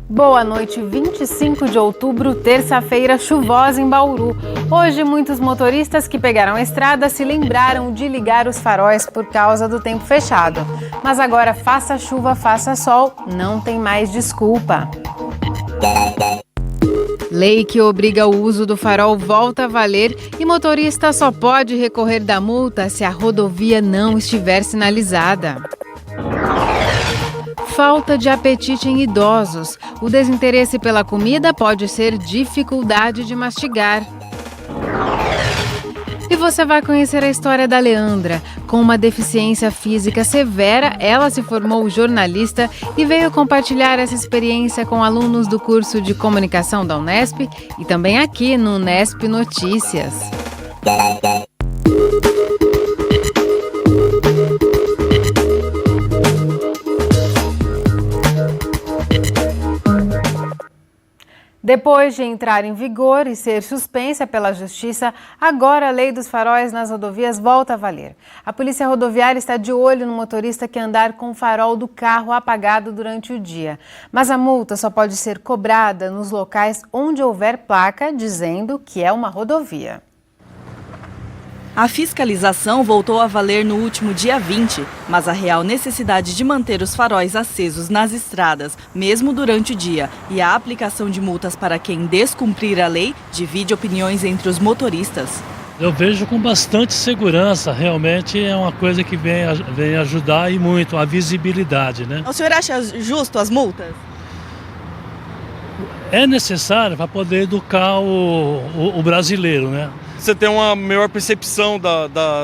Boa noite, 25 de outubro, terça-feira chuvosa em Bauru. Hoje, muitos motoristas que pegaram a estrada se lembraram de ligar os faróis por causa do tempo fechado. Mas agora, faça chuva, faça sol, não tem mais desculpa. Lei que obriga o uso do farol volta a valer e motorista só pode recorrer da multa se a rodovia não estiver sinalizada. Falta de apetite em idosos. O desinteresse pela comida pode ser dificuldade de mastigar. E você vai conhecer a história da Leandra. Com uma deficiência física severa, ela se formou jornalista e veio compartilhar essa experiência com alunos do curso de comunicação da Unesp e também aqui no Unesp Notícias. Depois de entrar em vigor e ser suspensa pela Justiça, agora a lei dos faróis nas rodovias volta a valer. A Polícia Rodoviária está de olho no motorista que andar com o farol do carro apagado durante o dia. Mas a multa só pode ser cobrada nos locais onde houver placa dizendo que é uma rodovia. A fiscalização voltou a valer no último dia 20, mas a real necessidade de manter os faróis acesos nas estradas, mesmo durante o dia, e a aplicação de multas para quem descumprir a lei, divide opiniões entre os motoristas. Eu vejo com bastante segurança, realmente é uma coisa que vem ajudar e muito a visibilidade, né? O senhor acha justo as multas? É necessário para poder educar o brasileiro, né? Você tem uma melhor percepção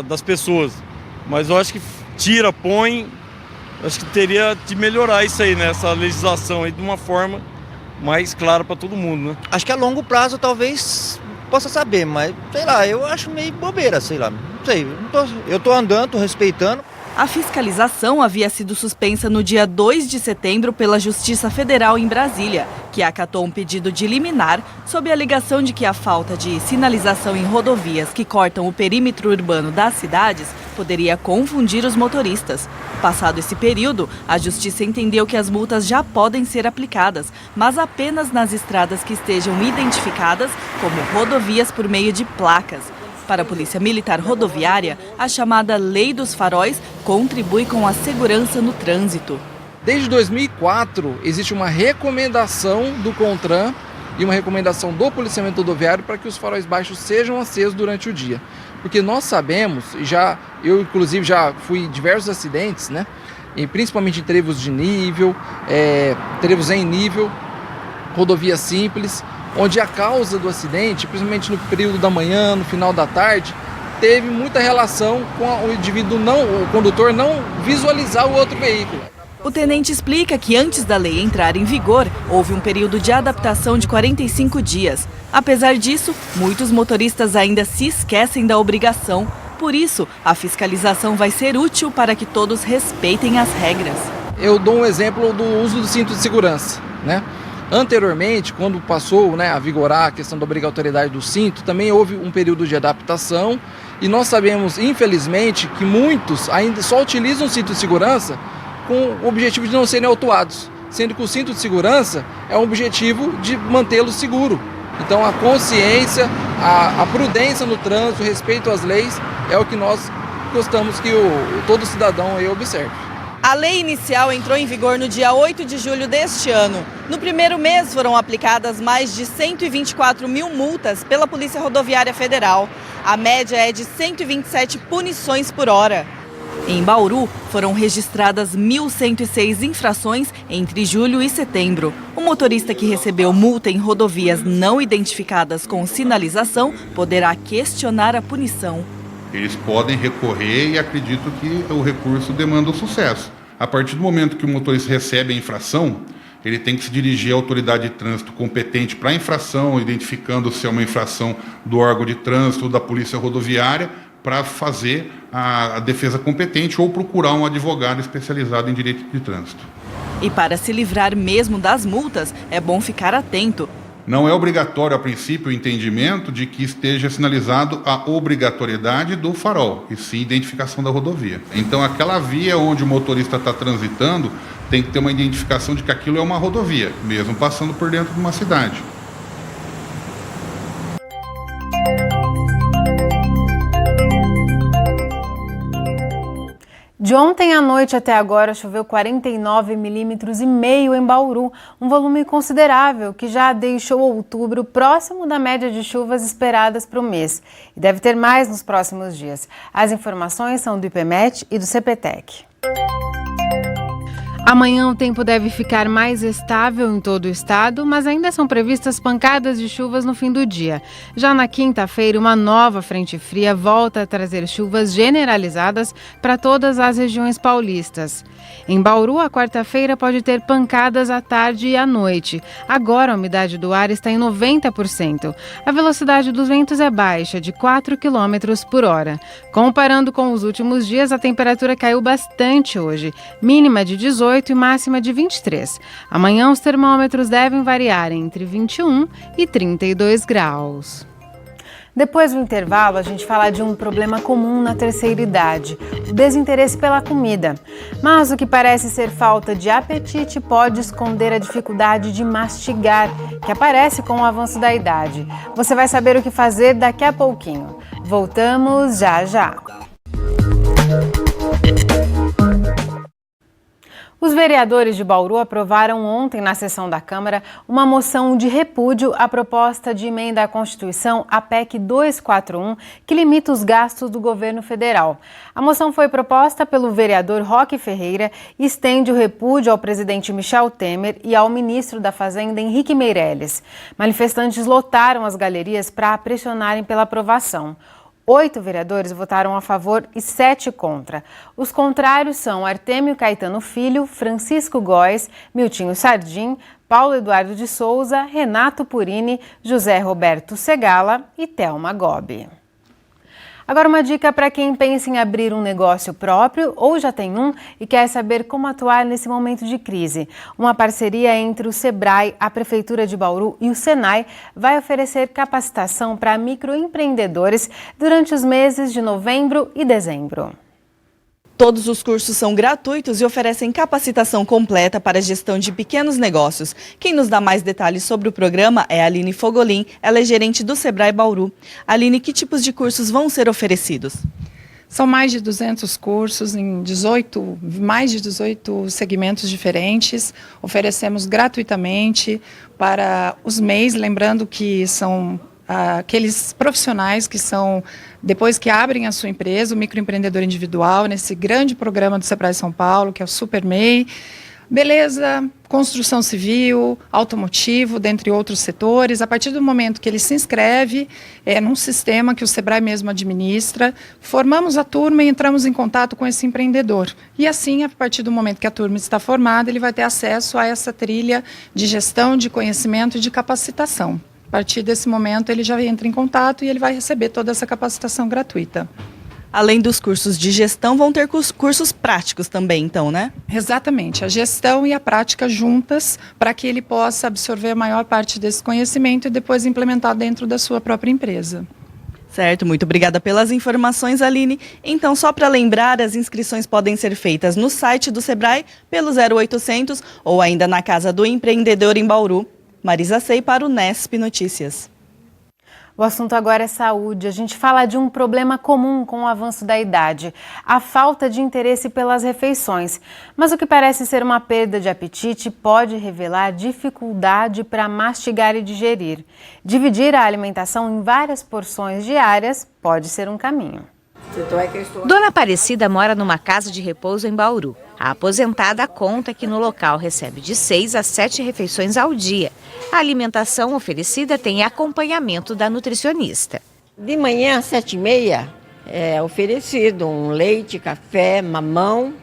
das pessoas, mas eu acho que tira, põe, acho que teria de melhorar isso aí, né? Essa legislação aí de uma forma mais clara para todo mundo, né? Acho que a longo prazo talvez possa saber, mas sei lá, eu acho meio bobeira, sei lá, não sei, eu tô andando, tô respeitando. A fiscalização havia sido suspensa no dia 2 de setembro pela Justiça Federal em Brasília, que acatou um pedido de liminar sob a alegação de que a falta de sinalização em rodovias que cortam o perímetro urbano das cidades poderia confundir os motoristas. Passado esse período, a Justiça entendeu que as multas já podem ser aplicadas, mas apenas nas estradas que estejam identificadas como rodovias por meio de placas. Para a Polícia Militar Rodoviária, a chamada Lei dos Faróis contribui com a segurança no trânsito. Desde 2004, existe uma recomendação do CONTRAN e uma recomendação do policiamento rodoviário para que os faróis baixos sejam acesos durante o dia. Porque nós sabemos, eu inclusive já fui em diversos acidentes, né? E principalmente em trevos de nível, trevos em nível, rodovia simples, onde a causa do acidente, principalmente no período da manhã, no final da tarde, teve muita relação com o condutor não visualizar o outro veículo. O tenente explica que antes da lei entrar em vigor, houve um período de adaptação de 45 dias. Apesar disso, muitos motoristas ainda se esquecem da obrigação. Por isso, a fiscalização vai ser útil para que todos respeitem as regras. Eu dou um exemplo do uso do cinto de segurança, né? Anteriormente, quando passou a vigorar a questão da obrigatoriedade do cinto, também houve um período de adaptação e nós sabemos, infelizmente, que muitos ainda só utilizam o cinto de segurança com o objetivo de não serem autuados, sendo que o cinto de segurança é um objetivo de mantê-lo seguro. Então a consciência, a prudência no trânsito, o respeito às leis é o que nós gostamos que todo cidadão aí observe. A lei inicial entrou em vigor no dia 8 de julho deste ano. No primeiro mês foram aplicadas mais de 124 mil multas pela Polícia Rodoviária Federal. A média é de 127 punições por hora. Em Bauru, foram registradas 1.106 infrações entre julho e setembro. O motorista que recebeu multa em rodovias não identificadas com sinalização poderá questionar a punição. Eles podem recorrer e acredito que o recurso demanda o sucesso. A partir do momento que o motorista recebe a infração, ele tem que se dirigir à autoridade de trânsito competente para a infração, identificando se é uma infração do órgão de trânsito ou da polícia rodoviária, para fazer a defesa competente ou procurar um advogado especializado em direito de trânsito. E para se livrar mesmo das multas, é bom ficar atento. Não é obrigatório, a princípio, o entendimento de que esteja sinalizado a obrigatoriedade do farol, e sim identificação da rodovia. Então, aquela via onde o motorista está transitando tem que ter uma identificação de que aquilo é uma rodovia, mesmo passando por dentro de uma cidade. De ontem à noite até agora choveu 49,5 milímetros em Bauru, um volume considerável que já deixou outubro próximo da média de chuvas esperadas para o mês. E deve ter mais nos próximos dias. As informações são do IPMET e do CPTEC. Amanhã o tempo deve ficar mais estável em todo o estado, mas ainda são previstas pancadas de chuvas no fim do dia. Já na quinta-feira, uma nova frente fria volta a trazer chuvas generalizadas para todas as regiões paulistas. Em Bauru, a quarta-feira pode ter pancadas à tarde e à noite. Agora a umidade do ar está em 90%. A velocidade dos ventos é baixa, de 4 km por hora. Comparando com os últimos dias, a temperatura caiu bastante hoje, mínima de 18 e máxima de 23. Amanhã os termômetros devem variar entre 21 e 32 graus. Depois do intervalo, a gente fala de um problema comum na terceira idade, o desinteresse pela comida. Mas o que parece ser falta de apetite pode esconder a dificuldade de mastigar, que aparece com o avanço da idade. Você vai saber o que fazer daqui a pouquinho. Voltamos já já. Os vereadores de Bauru aprovaram ontem na sessão da Câmara uma moção de repúdio à proposta de emenda à Constituição, a PEC 241, que limita os gastos do governo federal. A moção foi proposta pelo vereador Roque Ferreira e estende o repúdio ao presidente Michel Temer e ao ministro da Fazenda Henrique Meirelles. Manifestantes lotaram as galerias para pressionarem pela aprovação. 8 vereadores votaram a favor e 7 contra. Os contrários são Artêmio Caetano Filho, Francisco Góes, Miltinho Sardim, Paulo Eduardo de Souza, Renato Purini, José Roberto Segala e Thelma Gobi. Agora uma dica para quem pensa em abrir um negócio próprio ou já tem um e quer saber como atuar nesse momento de crise. Uma parceria entre o Sebrae, a Prefeitura de Bauru e o Senai vai oferecer capacitação para microempreendedores durante os meses de novembro e dezembro. Todos os cursos são gratuitos e oferecem capacitação completa para a gestão de pequenos negócios. Quem nos dá mais detalhes sobre o programa é a Aline Fogolin, ela é gerente do Sebrae Bauru. Aline, que tipos de cursos vão ser oferecidos? São mais de 200 cursos em mais de 18 segmentos diferentes. Oferecemos gratuitamente para os MEIs, lembrando que são aqueles profissionais que são, depois que abrem a sua empresa, o microempreendedor individual, nesse grande programa do Sebrae São Paulo, que é o Super MEI, beleza, construção civil, automotivo, dentre outros setores. A partir do momento que ele se inscreve, num sistema que o Sebrae mesmo administra, formamos a turma e entramos em contato com esse empreendedor. E assim, a partir do momento que a turma está formada, ele vai ter acesso a essa trilha de gestão, de conhecimento e de capacitação. A partir desse momento, ele já entra em contato e ele vai receber toda essa capacitação gratuita. Além dos cursos de gestão, vão ter cursos práticos também, então, né? Exatamente, a gestão e a prática juntas, para que ele possa absorver a maior parte desse conhecimento e depois implementar dentro da sua própria empresa. Certo, muito obrigada pelas informações, Aline. Então, só para lembrar, as inscrições podem ser feitas no site do Sebrae, pelo 0800 ou ainda na Casa do Empreendedor em Bauru. Marisa Sei para o Nesp Notícias. O assunto agora é saúde. A gente fala de um problema comum com o avanço da idade, a falta de interesse pelas refeições. Mas o que parece ser uma perda de apetite pode revelar dificuldade para mastigar e digerir. Dividir a alimentação em várias porções diárias pode ser um caminho. Dona Aparecida mora numa casa de repouso em Bauru. A aposentada conta que no local recebe de 6 a 7 refeições ao dia. A alimentação oferecida tem acompanhamento da nutricionista. De manhã às 7h30 é oferecido um leite, café, mamão,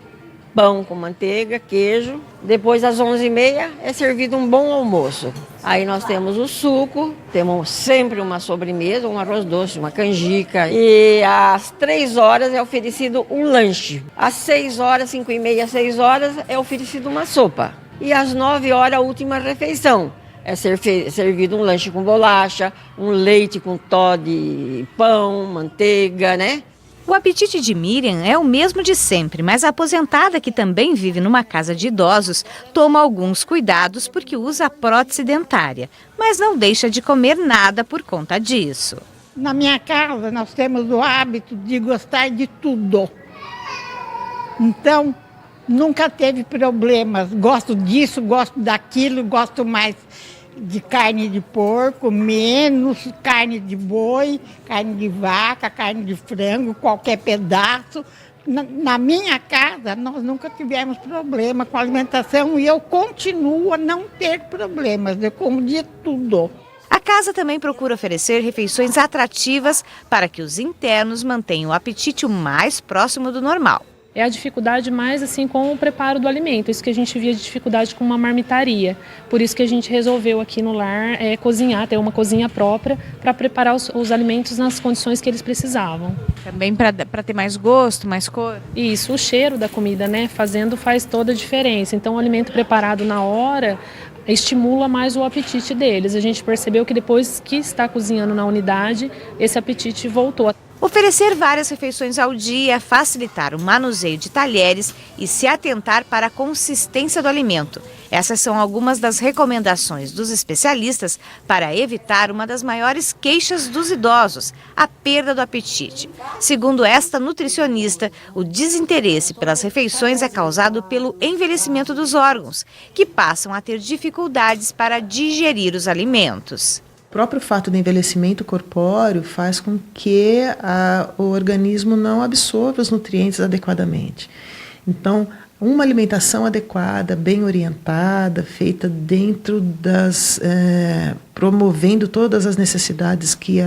pão com manteiga, queijo. Depois às 11h30 é servido um bom almoço. Aí nós temos o suco, temos sempre uma sobremesa, um arroz doce, uma canjica. E às 3h é oferecido um lanche. Às 6h, 5h30, 6h é oferecido uma sopa. E às 9h a última refeição. É servido um lanche com bolacha, um leite com tó de pão, manteiga, né? O apetite de Miriam é o mesmo de sempre, mas a aposentada, que também vive numa casa de idosos, toma alguns cuidados porque usa prótese dentária, mas não deixa de comer nada por conta disso. Na minha casa nós temos o hábito de gostar de tudo. Então, nunca teve problemas. Gosto disso, gosto daquilo, gosto mais de carne de porco, menos carne de boi, carne de vaca, carne de frango, qualquer pedaço. Na minha casa, nós nunca tivemos problema com a alimentação e eu continuo a não ter problemas. Eu como de tudo. A casa também procura oferecer refeições atrativas para que os internos mantenham o apetite o mais próximo do normal. É a dificuldade mais assim com o preparo do alimento, isso que a gente via de dificuldade com uma marmitaria. Por isso que a gente resolveu aqui no lar cozinhar, ter uma cozinha própria para preparar os alimentos nas condições que eles precisavam. Também para ter mais gosto, mais cor? Isso, o cheiro da comida, né, fazendo faz toda a diferença. Então o alimento preparado na hora estimula mais o apetite deles. A gente percebeu que depois que está cozinhando na unidade, esse apetite voltou. Oferecer várias refeições ao dia, facilitar o manuseio de talheres e se atentar para a consistência do alimento. Essas são algumas das recomendações dos especialistas para evitar uma das maiores queixas dos idosos, a perda do apetite. Segundo esta nutricionista, o desinteresse pelas refeições é causado pelo envelhecimento dos órgãos, que passam a ter dificuldades para digerir os alimentos. O próprio fato do envelhecimento corpóreo faz com que o organismo não absorva os nutrientes adequadamente. Então, uma alimentação adequada, bem orientada, feita dentro promovendo todas as necessidades que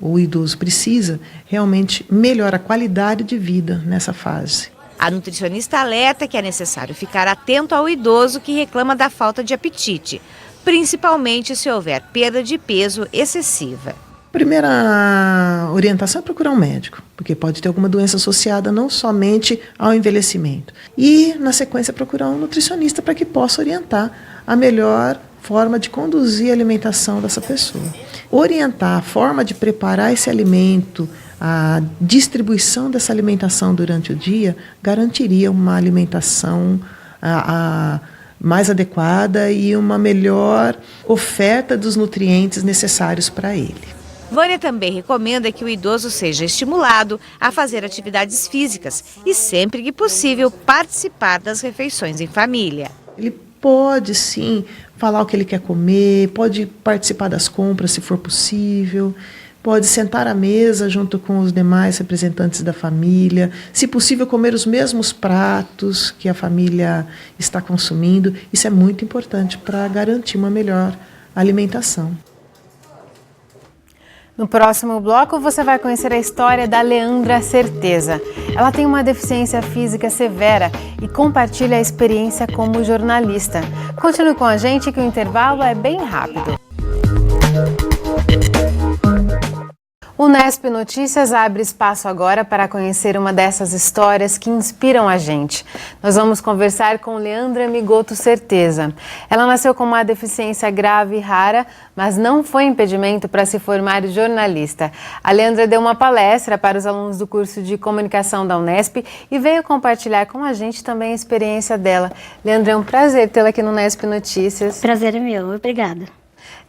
o idoso precisa, realmente melhora a qualidade de vida nessa fase. A nutricionista alerta que é necessário ficar atento ao idoso que reclama da falta de apetite, principalmente se houver perda de peso excessiva. A primeira orientação é procurar um médico, porque pode ter alguma doença associada não somente ao envelhecimento. E, na sequência, procurar um nutricionista para que possa orientar a melhor forma de conduzir a alimentação dessa pessoa. Orientar a forma de preparar esse alimento, a distribuição dessa alimentação durante o dia, garantiria uma alimentação mais adequada e uma melhor oferta dos nutrientes necessários para ele. Vânia também recomenda que o idoso seja estimulado a fazer atividades físicas e, sempre que possível, participar das refeições em família. Ele pode, sim, falar o que ele quer comer, pode participar das compras, se for possível, pode sentar à mesa junto com os demais representantes da família, se possível comer os mesmos pratos que a família está consumindo. Isso é muito importante para garantir uma melhor alimentação. No próximo bloco, você vai conhecer a história da Leandra Certeza. Ela tem uma deficiência física severa e compartilha a experiência como jornalista. Continue com a gente que o intervalo é bem rápido. O Unesp Notícias abre espaço agora para conhecer uma dessas histórias que inspiram a gente. Nós vamos conversar com Leandra Migoto Certeza. Ela nasceu com uma deficiência grave e rara, mas não foi impedimento para se formar jornalista. A Leandra deu uma palestra para os alunos do curso de comunicação da Unesp e veio compartilhar com a gente também a experiência dela. Leandra, é um prazer tê-la aqui no Unesp Notícias. Prazer é meu, obrigada.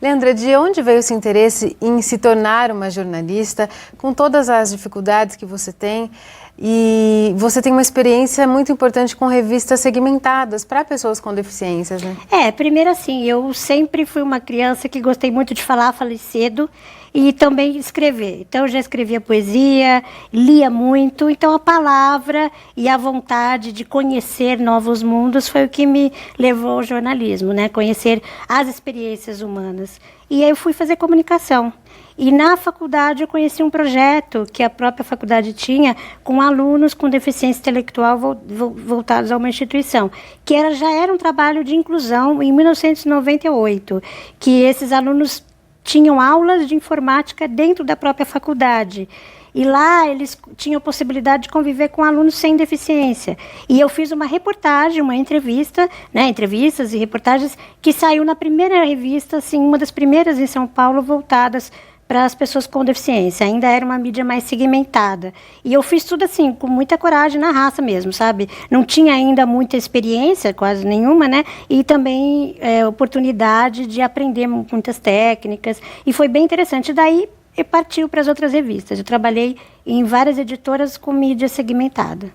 Leandra, de onde veio esse interesse em se tornar uma jornalista, com todas as dificuldades que você tem? E você tem uma experiência muito importante com revistas segmentadas para pessoas com deficiências, né? Primeiro assim, eu sempre fui uma criança que gostei muito de falar, falei cedo, e também escrever. Então, eu já escrevia poesia, lia muito, então a palavra e a vontade de conhecer novos mundos foi o que me levou ao jornalismo, né? Conhecer as experiências humanas. E aí eu fui fazer comunicação. E na faculdade eu conheci um projeto que a própria faculdade tinha com alunos com deficiência intelectual voltados a uma instituição, que já era um trabalho de inclusão em 1998, que esses alunos tinham aulas de informática dentro da própria faculdade. E lá eles tinham a possibilidade de conviver com alunos sem deficiência. E eu fiz uma reportagem, uma entrevista, né, entrevistas e reportagens, que saiu na primeira revista, assim, uma das primeiras em São Paulo, voltadas para as pessoas com deficiência. Ainda era uma mídia mais segmentada. E eu fiz tudo assim, com muita coragem, na raça mesmo, sabe? Não tinha ainda muita experiência, quase nenhuma, né? E também oportunidade de aprender muitas técnicas. E foi bem interessante. Daí, partiu para as outras revistas. Eu trabalhei em várias editoras com mídia segmentada.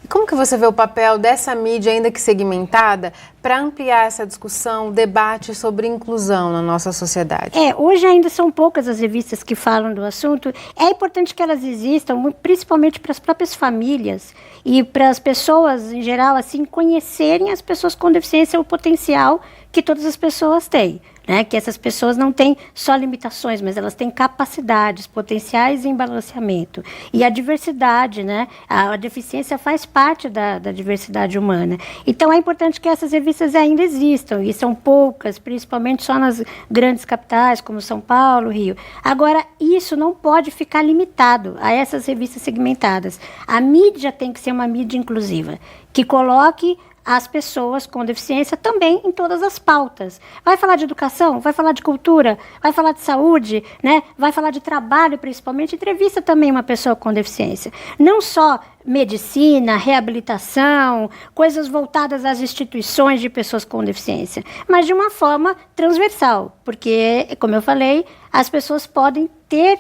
E como que você vê o papel dessa mídia, ainda que segmentada, para ampliar essa discussão, debate sobre inclusão na nossa sociedade? Hoje ainda são poucas as revistas que falam do assunto. É importante que elas existam, principalmente para as próprias famílias e para as pessoas, em geral, assim, conhecerem as pessoas com deficiência, o potencial que todas as pessoas têm. Né, que essas pessoas não têm só limitações, mas elas têm capacidades, potenciais em balanceamento. E a diversidade, né, a deficiência faz parte da diversidade humana. Então é importante que essas revistas ainda existam, e são poucas, principalmente só nas grandes capitais, como São Paulo, Rio. Agora, isso não pode ficar limitado a essas revistas segmentadas. A mídia tem que ser uma mídia inclusiva, que coloque as pessoas com deficiência também em todas as pautas. Vai falar de educação, vai falar de cultura, vai falar de saúde, né? Vai falar de trabalho, principalmente. Entrevista também uma pessoa com deficiência. Não só medicina, reabilitação, coisas voltadas às instituições de pessoas com deficiência, mas de uma forma transversal, porque, como eu falei, as pessoas podem ter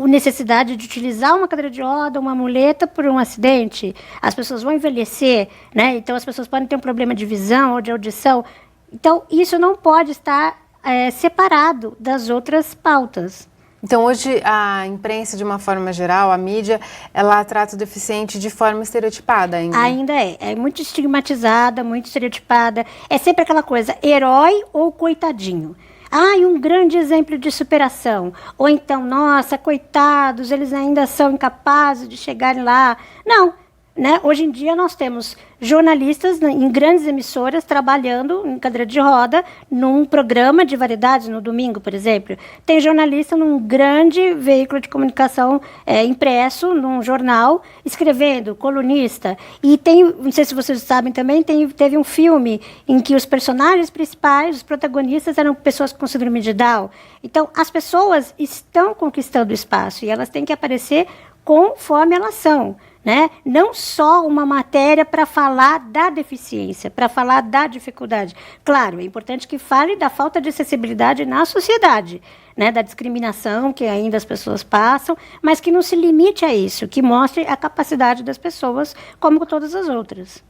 necessidade de utilizar uma cadeira de roda, uma muleta por um acidente. As pessoas vão envelhecer, né? Então as pessoas podem ter um problema de visão ou de audição. Então isso não pode estar separado das outras pautas. Então hoje a imprensa, de uma forma geral, a mídia, ela trata o deficiente de forma estereotipada ainda? Ainda é muito estigmatizada, muito estereotipada. É sempre aquela coisa, herói ou coitadinho. E um grande exemplo de superação. Ou então, nossa, coitados, eles ainda são incapazes de chegarem lá. Não, né? Hoje em dia nós temos jornalistas em grandes emissoras trabalhando em cadeira de roda num programa de variedades no domingo, por exemplo. Tem jornalista num grande veículo de comunicação impresso, num jornal, escrevendo, colunista. E tem, não sei se vocês sabem também, teve um filme em que os personagens principais, os protagonistas, eram pessoas com síndrome de Down. Então, as pessoas estão conquistando o espaço e elas têm que aparecer conforme elas são. Né? Não só uma matéria para falar da deficiência, para falar da dificuldade. Claro, é importante que fale da falta de acessibilidade na sociedade, né? Da discriminação que ainda as pessoas passam, mas que não se limite a isso, que mostre a capacidade das pessoas como todas as outras.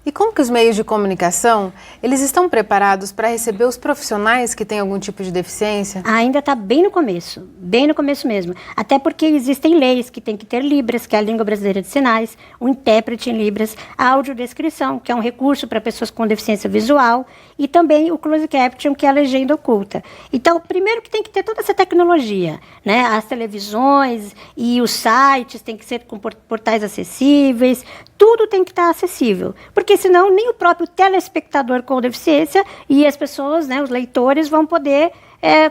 E como que os meios de comunicação, eles estão preparados para receber os profissionais que têm algum tipo de deficiência? Ainda está bem no começo mesmo. Até porque existem leis que tem que ter Libras, que é a língua brasileira de sinais, um intérprete em Libras, a audiodescrição, que é um recurso para pessoas com deficiência visual, e também o closed caption, que é a legenda oculta. Então, primeiro que tem que ter toda essa tecnologia, né? As televisões e os sites têm que ser com portais acessíveis, tudo tem que estar acessível, porque senão nem o próprio telespectador com deficiência e as pessoas, né, os leitores, vão poder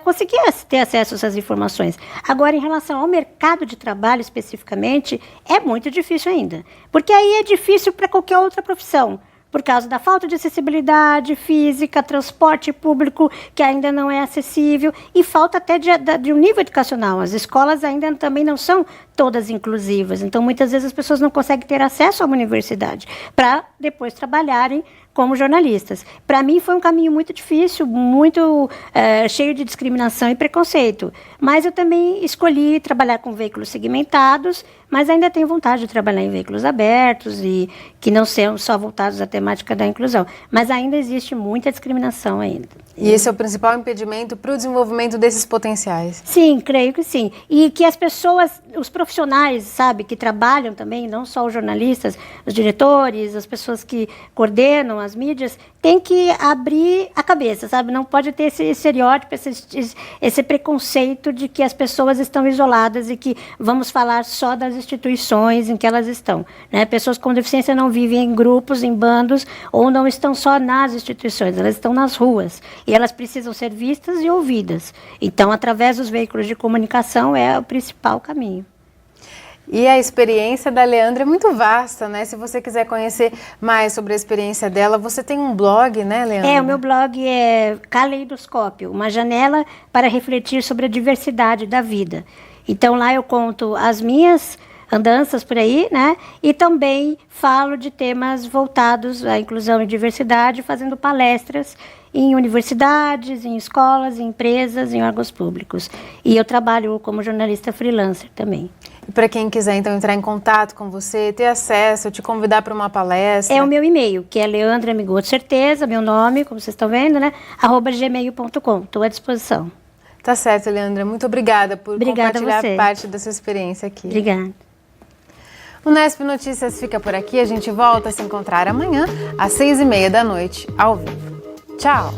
conseguir ter acesso a essas informações. Agora, em relação ao mercado de trabalho especificamente, é muito difícil ainda, porque aí é difícil para qualquer outra profissão, por causa da falta de acessibilidade física, transporte público que ainda não é acessível e falta até de um nível educacional. As escolas ainda também não são todas inclusivas, então muitas vezes as pessoas não conseguem ter acesso a uma universidade para depois trabalharem como jornalistas. Para mim foi um caminho muito difícil, muito cheio de discriminação e preconceito, mas eu também escolhi trabalhar com veículos segmentados, mas ainda tenho vontade de trabalhar em veículos abertos e que não sejam só voltados à temática da inclusão, mas ainda existe muita discriminação ainda. E esse é o principal impedimento para o desenvolvimento desses potenciais? Sim, creio que sim. E que as pessoas, os profissionais, sabe, que trabalham também, não só os jornalistas, os diretores, as pessoas que coordenam as mídias, têm que abrir a cabeça, sabe? Não pode ter esse estereótipo, esse preconceito de que as pessoas estão isoladas e que vamos falar só das instituições em que elas estão, né? Pessoas com deficiência não vivem em grupos, em bandos, ou não estão só nas instituições, elas estão nas ruas. E elas precisam ser vistas e ouvidas. Então, através dos veículos de comunicação é o principal caminho. E a experiência da Leandra é muito vasta, né? Se você quiser conhecer mais sobre a experiência dela, você tem um blog, né, Leandra? O meu blog é Caleidoscópio, uma janela para refletir sobre a diversidade da vida. Então lá eu conto as minhas andanças por aí, né? E também falo de temas voltados à inclusão e diversidade, fazendo palestras em universidades, em escolas, em empresas, em órgãos públicos. E eu trabalho como jornalista freelancer também. E para quem quiser, então, entrar em contato com você, ter acesso, te convidar para uma palestra... É o meu e-mail, que é Leandra Migoto Certeza, meu nome, como vocês estão vendo, né? @gmail.com. Estou à disposição. Tá certo, Leandra. Muito obrigada por compartilhar parte da sua experiência aqui. Obrigada. O Nesp Notícias fica por aqui. A gente volta a se encontrar amanhã, às 6h30 da noite, ao vivo. Tchau!